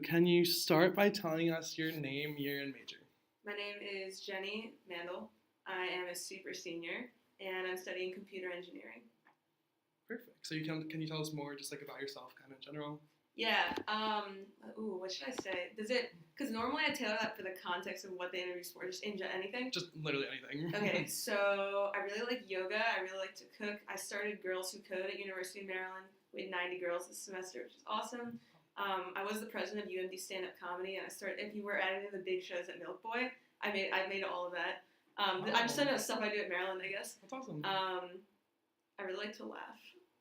can you start by telling us your name, year, and major? My name is Jenny Mandel. I am a super senior, and I'm studying computer engineering. Perfect. So can you tell us more just like about yourself, kind of in general? Yeah. What should I say? Because normally I tailor that for the context of what the interview's for, just anything. Just literally anything. Okay, so I really like yoga. I really like to cook. I started Girls Who Code at University of Maryland. We had 90 girls this semester, which is awesome. I was the president of UMD Stand Up Comedy, and I started. If you were at any of the big shows at Milk Boy, I made all of that. I'm just talking about stuff I do at Maryland, I guess. That's awesome. I really like to laugh.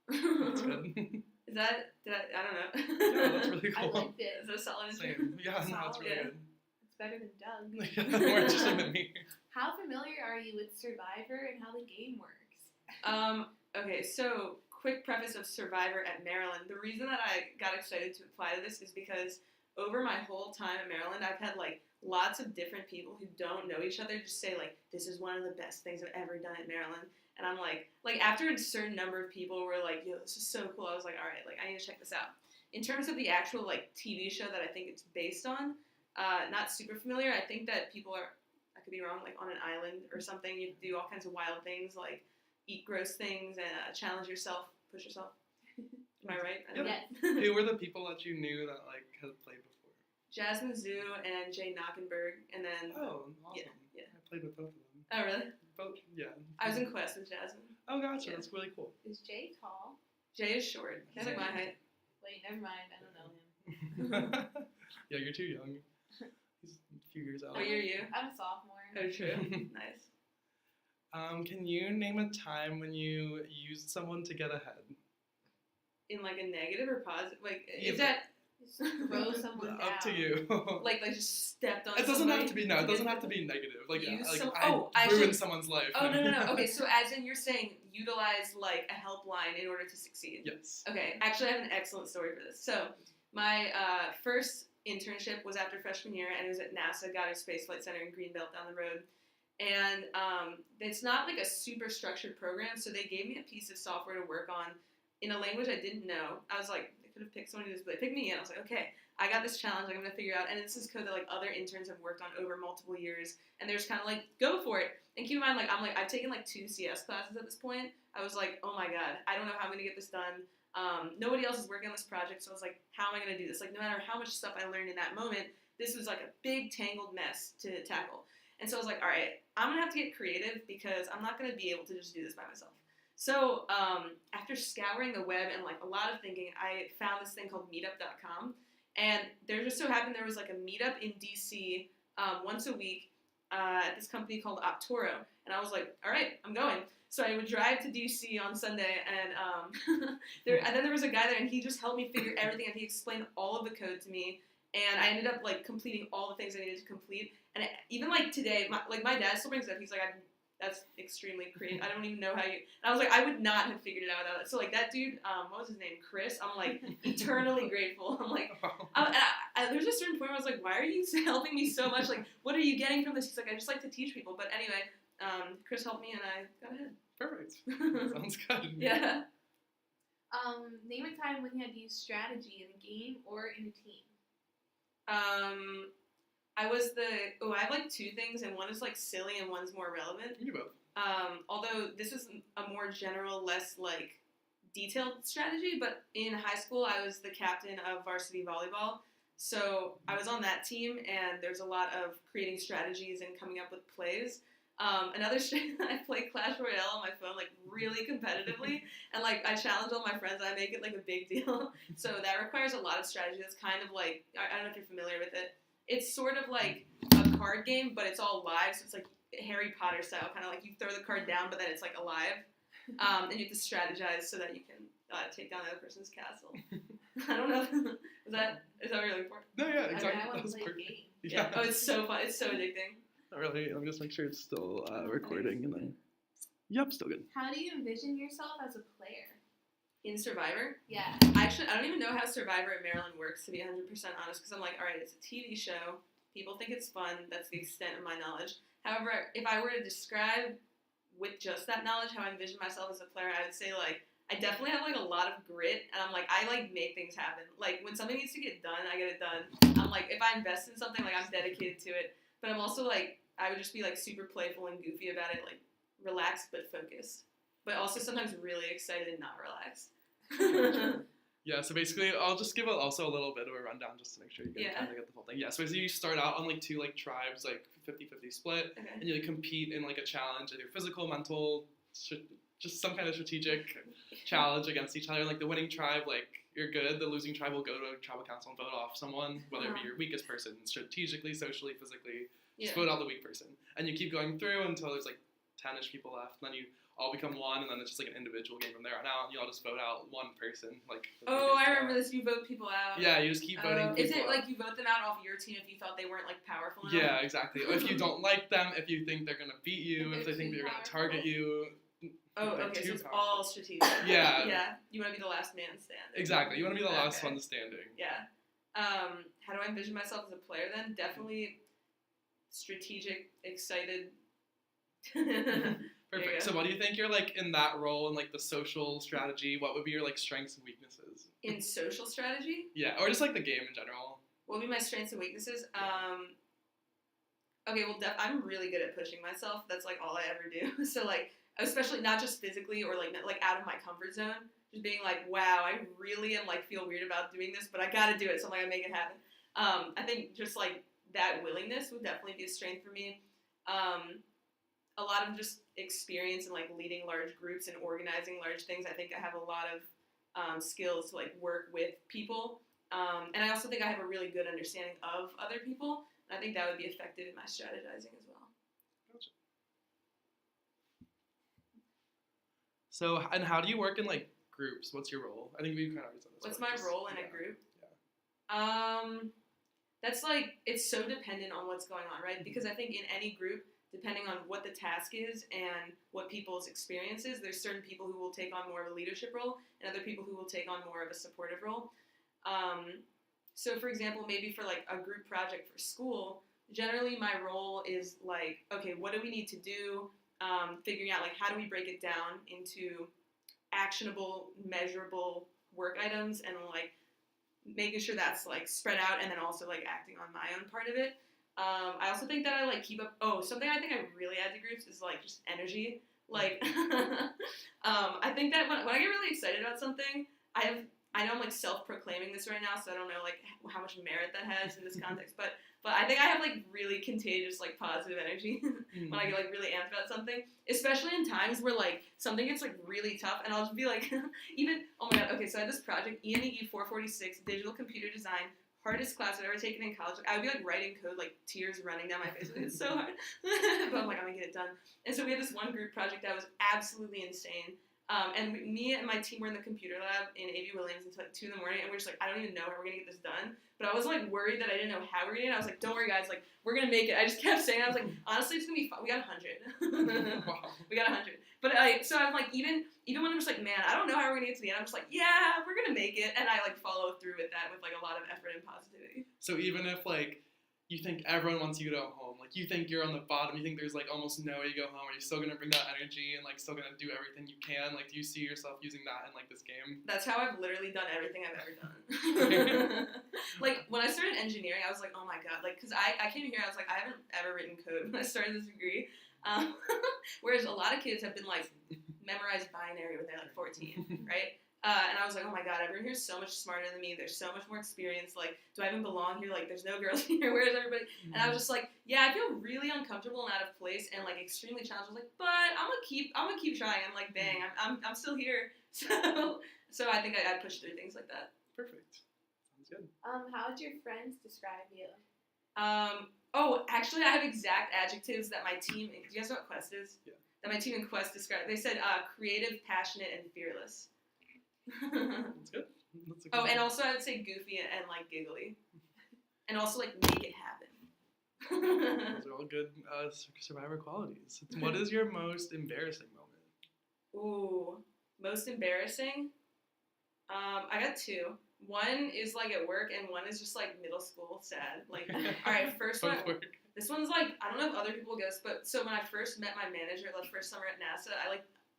That's good. I don't know. Yeah, that's really cool. I liked it. Is that solid? Same. Yeah, no, that's really good. It's better than Doug. Yeah, more interesting than me. How familiar are you with Survivor and how the game works? Okay, so quick preface of Survivor at Maryland. The reason that I got excited to apply to this is because over my whole time at Maryland, I've had like lots of different people who don't know each other just say like, this is one of the best things I've ever done at Maryland. And I'm like after a certain number of people were like, yo, this is so cool, I was like, all right, like I need to check this out. In terms of the actual like TV show that I think it's based on, not super familiar. I think that people are, I could be wrong, like on an island or something. You do all kinds of wild things like eat gross things and challenge yourself, push yourself. Am I right? Yep. Yes. Who were the people that you knew that like had played before? Jasmine Zhu and Jay Knockenberg, and then Oh, awesome. Yeah. I played with both of them. Oh really? Both, yeah. I was in Quest with Jasmine. Oh, gotcha. Yeah. That's really cool. Is Jay tall? Jay is short. He's like my height. Wait, never mind. I don't know him. Yeah, you're too young. He's a few years out. Oh, you're you. I'm a sophomore. Oh, true. Nice. Can you name a time when you used someone to get ahead? In like a negative or positive? Like Either. is that Just throw someone down. Up to you. like just stepped on? It doesn't somebody have to be. No, it get doesn't have the- to be negative. Like, yeah, Use like some- I oh, I ruined should- someone's life. Oh no. Okay, so as in you're saying utilize like a helpline in order to succeed. Yes. Okay, actually I have an excellent story for this. So my first internship was after freshman year, and it was at NASA Goddard Space Flight Center in Greenbelt down the road. And it's not like a super structured program, so they gave me a piece of software to work on in a language I didn't know. I was like, they could have picked someone who just, but they picked me, and I was like, okay, I got this challenge, I'm going to figure it out. And this is code that like other interns have worked on over multiple years, and they're just kind of like, go for it. And keep in mind, I've taken like 2 CS classes at this point. I was like, oh my god, I don't know how I'm going to get this done. Nobody else is working on this project, so I was like, how am I going to do this? Like, no matter how much stuff I learned in that moment, this was like a big tangled mess to tackle. And so I was like, all right, I'm going to have to get creative because I'm not going to be able to just do this by myself. So after scouring the web and like a lot of thinking, I found this thing called meetup.com. And there just so happened there was like a meetup in DC once a week at this company called Optoro. And I was like, all right, I'm going. So I would drive to DC on Sunday, and and then there was a guy there, and he just helped me figure everything out. He explained all of the code to me, and I ended up like completing all the things I needed to complete. And even like today, my dad still brings it up. He's like, that's extremely creative. I don't even know how you. And I was like, I would not have figured it out without that. So like that dude, what was his name? Chris. I'm like eternally grateful. I'm like, there's a certain point where I was like, why are you helping me so much? Like, what are you getting from this? He's like, I just like to teach people. But anyway, Chris helped me, and I got ahead. Perfect. Sounds good. Yeah. Name a time when you had to use strategy in a game or in a team. I have like 2 things, and one is like silly and one's more relevant. You do both. Although this is a more general, less like detailed strategy, but in high school I was the captain of varsity volleyball. So I was on that team, and there's a lot of creating strategies and coming up with plays. Another I play Clash Royale on my phone like really competitively, and like I challenge all my friends, and I make it like a big deal. So that requires a lot of strategy. That's kind of like, I don't know if you're familiar with it. It's sort of like a card game, but it's all live. So it's like Harry Potter style, kind of like you throw the card down, but then it's like alive, and you have to strategize so that you can take down the other person's castle. I don't know. Is that really important? No, yeah, exactly. I want That to was play a perfect. game. Yeah. Oh, it's so fun. It's so addicting. Not really. Let me just make sure it's still recording, and then. Yep, still good. How do you envision yourself as a player? In Survivor? Yeah. Actually, I don't even know how Survivor at Maryland works, to be 100% honest, because I'm like, all right, it's a TV show. People think it's fun. That's the extent of my knowledge. However, if I were to describe with just that knowledge how I envision myself as a player, I would say, like, I definitely have like a lot of grit, and I'm like I like make things happen. Like when something needs to get done, I get it done. I'm like if I invest in something, like I'm dedicated to it. But I'm also like I would just be like super playful and goofy about it, like relaxed but focused, but also sometimes really excited and not relaxed. Yeah, so basically, I'll just give also a little bit of a rundown just to make sure you get, kind of get the whole thing. Yeah, so basically you start out on like two like tribes, like 50-50 split, Okay. and you like compete in like a challenge, either physical, mental, just some kind of strategic challenge against each other. And, like the winning tribe, like you're good. The losing tribe will go to a tribal council and vote off someone, whether it be your weakest person, strategically, socially, physically. Just vote out the weak person, and you keep going through until there's like 10ish people left, and then you all become one, and then it's just like an individual game from there on out. You all just vote out one person, like. Oh, I remember this. You vote people out. Yeah, you just keep voting. Is people it like you vote them out off your team if you thought they weren't like powerful enough? Yeah, exactly. If you don't like them, if you think they're gonna beat you, if they think they're gonna target you. Oh, okay. So it's powerful. all strategic. Yeah. Yeah. You want to be the last man standing. Exactly. You want to be the last one standing. Yeah. How do I envision myself as a player then? Definitely strategic, excited. Perfect. So what do you think you're like in that role in like the social strategy? What would be your like strengths and weaknesses? In social strategy? Yeah, or just like the game in general. What would be my strengths and weaknesses? Okay, well, I'm really good at pushing myself. That's like all I ever do. So like, especially not just physically or like out of my comfort zone. Just being like, wow, I really am like feel weird about doing this, but I gotta do it. So I'm like, I make it happen. I think just like that willingness would definitely be a strength for me. A lot of just experience in like leading large groups and organizing large things. I think I have a lot of skills to like work with people, and I also think I have a really good understanding of other people. And I think that would be effective in my strategizing as well. Gotcha. So, and how do you work in like groups? What's your role? I think we've kind of already said this. What's my role in a group? That's like it's so dependent on what's going on, right? Because I think in any group, depending on what the task is and what people's experience is, there's certain people who will take on more of a leadership role and other people who will take on more of a supportive role. So for example, maybe for like a group project for school, generally my role is like, okay, what do we need to do? Figuring out like how do we break it down into actionable, measurable work items and like making sure that's like spread out and then also like acting on my own part of it. I also think that I like keep up. Oh, something I think I really add to groups is like just energy. Like, I think that when I get really excited about something, I know I'm like self-proclaiming this right now, so I don't know like how much merit that has in this context. But I think I have like really contagious like positive energy when I get like really amped about something, especially in times where like something gets like really tough, and I'll just be like, even oh my god, okay, so I had this project ENEU 446 digital computer design. Hardest class I've ever taken in college. I would be like writing code, like tears running down my face. Like, it's so hard, but I'm like, I'm gonna get it done. And so we had this one group project that was absolutely insane. And me and my team were in the computer lab in A.V. Williams until like 2 in the morning, and we're just like, I don't even know how we're gonna get this done. But I was like worried that I didn't know how we're gonna get it. I was like, don't worry guys, like we're gonna make it. I just kept saying, I was like, honestly, it's gonna be fun. We got 100. Wow. We got 100. But so I'm like, even when I'm just like, man, I don't know how we're gonna get to the end. I'm just like, yeah, we're gonna make it, and I like follow through with that with like a lot of effort and positivity. So even if like you think everyone wants you to go home, like you think you're on the bottom, you think there's like almost no way to go home, are you still gonna bring that energy and like still gonna do everything you can? Like, do you see yourself using that in like this game? That's how I've literally done everything I've ever done. Like when I started engineering, I was like, oh my god, like because I came here, I was like, I haven't ever written code when I started this degree. Whereas a lot of kids have been like memorized binary when they're like 14, right? And I was like, oh my god, everyone here is so much smarter than me. There's so much more experience. Like, do I even belong here? Like, there's no girls here. Where's everybody? And I was just like, yeah, I feel really uncomfortable and out of place and like extremely challenged. I was like, but I'm gonna keep trying. I'm like, dang, I'm still here. So I think I pushed through things like that. Perfect. Sounds good. How would your friends describe you? Oh, actually, I have exact adjectives that my team. Do you guys know what Quest is? Yeah. That my team in Quest described. They said creative, passionate, and fearless. That's good. That's a good Oh, and one. also I would say goofy and like giggly, and also like make it happen. Those are all good survivor qualities. What is your most embarrassing moment? Ooh, most embarrassing. I got 2. One is like at work, and one is just like middle school sad. Like, all right, first one. Both work. This one's like I don't know if other people get this, but so when I first met my manager the first summer at NASA,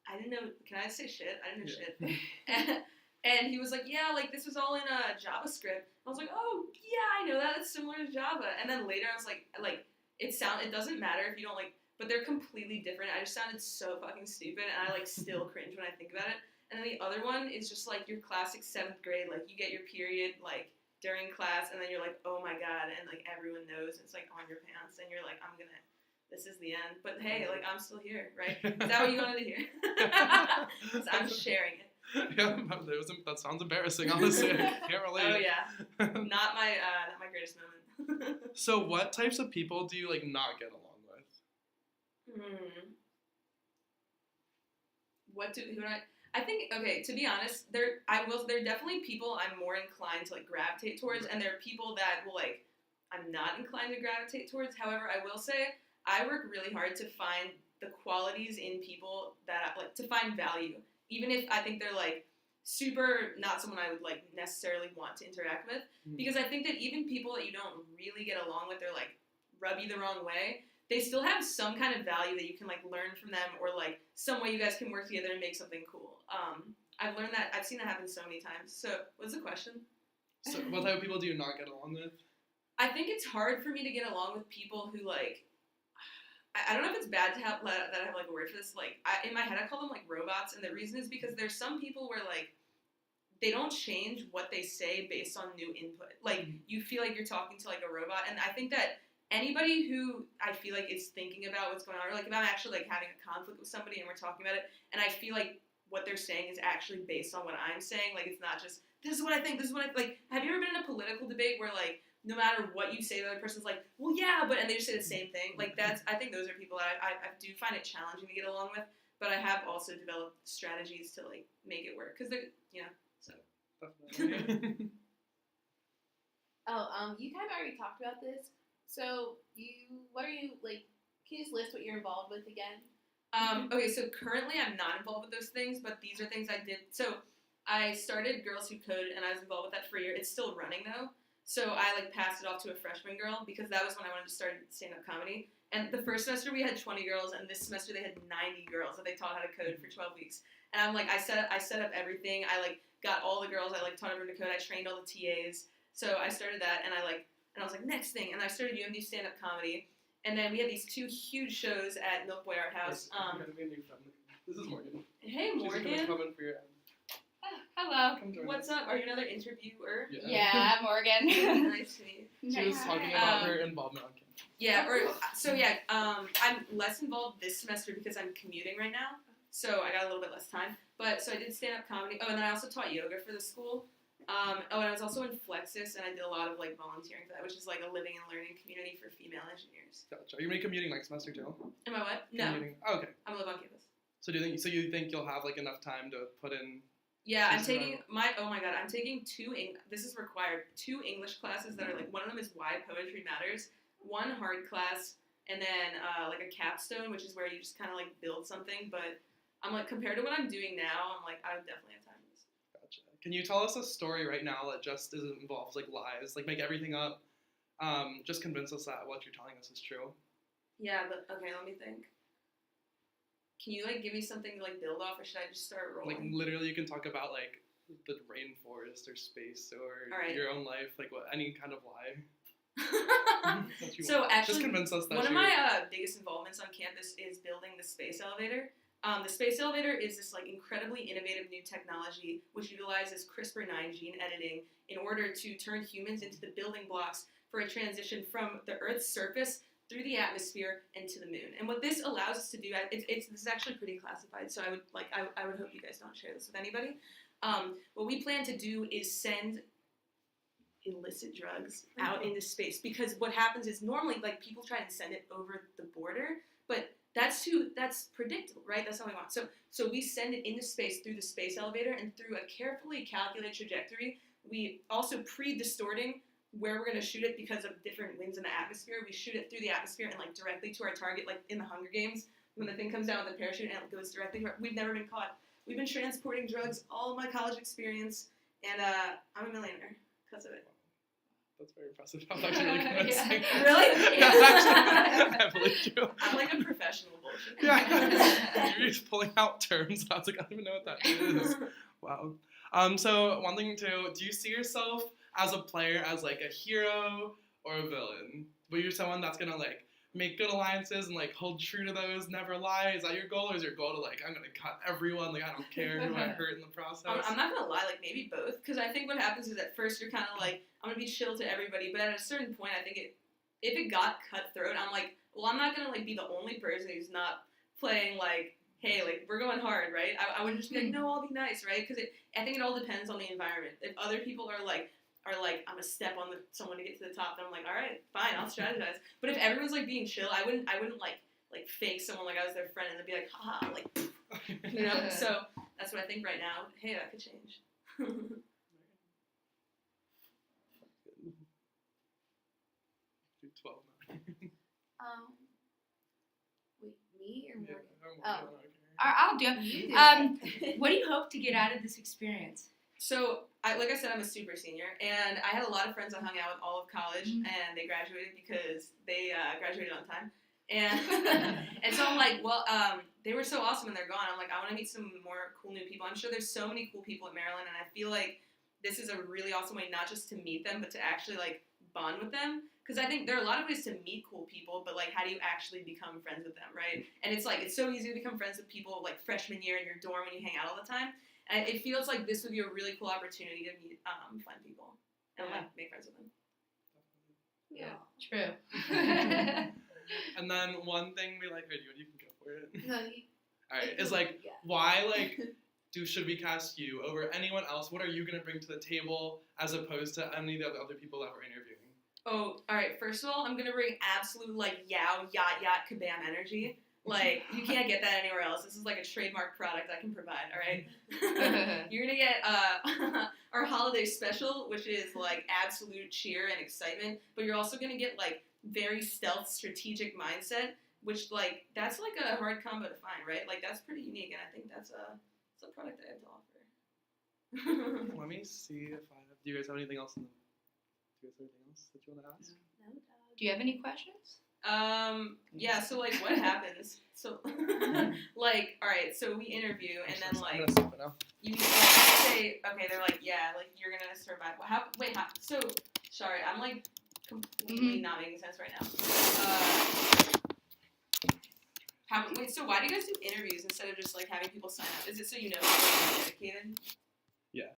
I didn't know. Can I say shit? I didn't know Yeah. shit. And he was like, yeah, like this was all in JavaScript. I was like, oh yeah, I know that. It's similar to Java. And then later I was like it doesn't matter if you don't like, but they're completely different. I just sounded so fucking stupid, and I like still cringe when I think about it. And then the other one is just like your classic 7th grade, like you get your period like during class, and then you're like, oh my god, and like everyone knows it's like on your pants, and you're like, this is the end. But hey, like I'm still here, right? Is that what you wanted to hear? So I'm sharing it. Yeah, that sounds embarrassing, honestly. I can't relate. Oh yeah, not my greatest moment. So what types of people do you like not get along with? I think, okay, to be honest, there are definitely people I'm more inclined to like gravitate towards, and there are people that will like I'm not inclined to gravitate towards. However, I will say I work really hard to find the qualities in people that like to find value, even if I think they're like super not someone I would like necessarily want to interact with, because I think that even people that you don't really get along with, they're like rub you the wrong way, they still have some kind of value that you can like learn from them, or like some way you guys can work together and make something cool. I've learned that. I've seen that happen so many times. So what's the question? So what type of people do you not get along with? I think it's hard for me to get along with people who like, I don't know if it's bad to have that I have like a word for this. Like in my head, I call them like robots, and the reason is because there's some people where like they don't change what they say based on new input. Like you feel like you're talking to like a robot, and I think that anybody who I feel like is thinking about what's going on, or like if I'm actually like having a conflict with somebody and we're talking about it, and I feel like what they're saying is actually based on what I'm saying, like it's not just this is what I think, this is what I like. Have you ever been in a political debate where like no matter what you say, the other person's like, well, yeah, but, and they just say the same thing. Like I think those are people that I do find it challenging to get along with, but I have also developed strategies to like make it work, because they're, so. Definitely. You kind of already talked about this. So what are you like? Can you just list what you're involved with again? Okay, so currently I'm not involved with those things, but these are things I did. So I started Girls Who Code, and I was involved with that for a year. It's still running though. So I like passed it off to a freshman girl, because that was when I wanted to start stand-up comedy. And the first semester we had 20 girls, and this semester they had 90 girls that they taught how to code for 12 weeks. And I'm like, I set up everything. I like got all the girls. I like taught everyone to code. I trained all the TAs. So I started that, and I was like, next thing. And I started UMD stand-up comedy. And then we had these 2 huge shows at Milk Boy Art House. This is Morgan. Hey, She's Morgan. gonna come in for your Hello. Come join What's us. up? Are you another interviewer? Yeah, I'm Morgan. Nice to meet you. She was talking about her involvement on campus. Yeah, I'm less involved this semester because I'm commuting right now, so I got a little bit less time. But so I did stand-up comedy. Oh, and then I also taught yoga for the school. And I was also in Flexus, and I did a lot of like volunteering for that, which is like a living and learning community for female engineers. Gotcha. Are you gonna be commuting next semester too? Am I what? No, Commuting. Oh, okay. I'm gonna live on campus. So you think you'll have like enough time to put in? Yeah, I'm She's taking I'm taking 2 this is required, 2 English classes that are like, one of them is Why Poetry Matters, 1 hard class, and then like a capstone, which is where you just kind of like build something. But I'm like, compared to what I'm doing now, I'm like, I would definitely have time for this. Gotcha. Can you tell us a story right now that just involves like lies, like make everything up? Just convince us that what you're telling us is true. Yeah, but okay, let me think. Can you like give me something to like build off, or should I just start rolling? Like literally, you can talk about like the rainforest or space or Alright. your own life, like what any kind of lie. That you So want. actually, just convince us that one of you're- my biggest involvements on campus is building the space elevator. The space elevator is this like incredibly innovative new technology which utilizes CRISPR-9 gene editing in order to turn humans into the building blocks for a transition from the Earth's surface through the atmosphere and to the moon. And what this allows us to do, this is actually pretty classified, so I would hope you guys don't share this with anybody. What we plan to do is send illicit drugs out into space, because what happens is normally like people try and send it over the border, but that's predictable, right? That's not what we want. So we send it into space through the space elevator, and through a carefully calculated trajectory, we also pre-distorting where we're going to shoot it because of different winds in the atmosphere. We shoot it through the atmosphere and like directly to our target, like in the Hunger Games, when the thing comes down with the parachute and it goes directly to we've never been caught. We've been transporting drugs all of my college experience, and I'm a millionaire because of it. That's very impressive. That was actually really convincing. Yeah. Really? Yeah, actually, I believe you. I'm like a professional bullshit. Yeah, you're just pulling out terms. I was like, I don't even know what that is. Wow. So one thing too, do you see yourself as a player as like a hero or a villain? But you're someone that's gonna like make good alliances and like hold true to those, never lie. Is that your goal, or is your goal to like I'm gonna cut everyone? Like I don't care who I hurt in the process. I'm not gonna lie, like maybe both, because I think what happens is at first you're kind of like I'm gonna be chill to everybody, but at a certain point I think if it got cutthroat, I'm like, well, I'm not gonna like be the only person who's not playing like, hey, like we're going hard, right? I would just be like, no, I'll be nice, right? Because I think it all depends on the environment. If other people are like I'm gonna step on someone to get to the top, then I'm like, all right, fine, I'll strategize. But if everyone's like being chill, I wouldn't like fake someone like I was their friend and then be like, haha, like, you know. So that's what I think right now. Hey, that could change. Do 12 now. Wait, me or Morgan? Yeah, Oh. I'll do it. You do. What do you hope to get out of this experience? So, like I said, I'm a super senior, and I had a lot of friends I hung out with all of college, Mhm. and they graduated because they graduated on time. And and so I'm like, well, they were so awesome and they're gone. I'm like, I want to meet some more cool new people. I'm sure there's so many cool people in Maryland, and I feel like this is a really awesome way not just to meet them, but to actually like bond with them. Because I think there are a lot of ways to meet cool people, but like, how do you actually become friends with them, right? And it's like it's so easy to become friends with people like freshman year in your dorm when you hang out all the time. And it feels like this would be a really cool opportunity to meet fun people and like make friends with them. Yeah. True. And then one thing we like, you can go for it. No, you. All right, is like Yeah. why like should we cast you over anyone else? What are you gonna bring to the table as opposed to any of the other people that we're interviewing? Oh, all right. First of all, I'm gonna bring absolute like yacht kabam energy. Like you can't get that anywhere else. This is like a trademark product I can provide. All right. You're gonna get our holiday special, which is like absolute cheer and excitement. But you're also gonna get like very stealth, strategic mindset, which like that's like a hard combo to find, right? Like that's pretty unique, and I think that's a product I have to offer. Let me see if I have. Do you guys have anything else? Do you guys have anything else that you want to ask? No, dog. Do you have any questions? Yeah, so like what happens? So like, all right, so we interview and then I'm like gonna stop it now. you like, say, okay, they're like, yeah, like you're gonna survive. How so sorry, I'm like completely not making sense right now. So why do you guys do interviews instead of just like having people sign up? Is it so you know people are dedicated?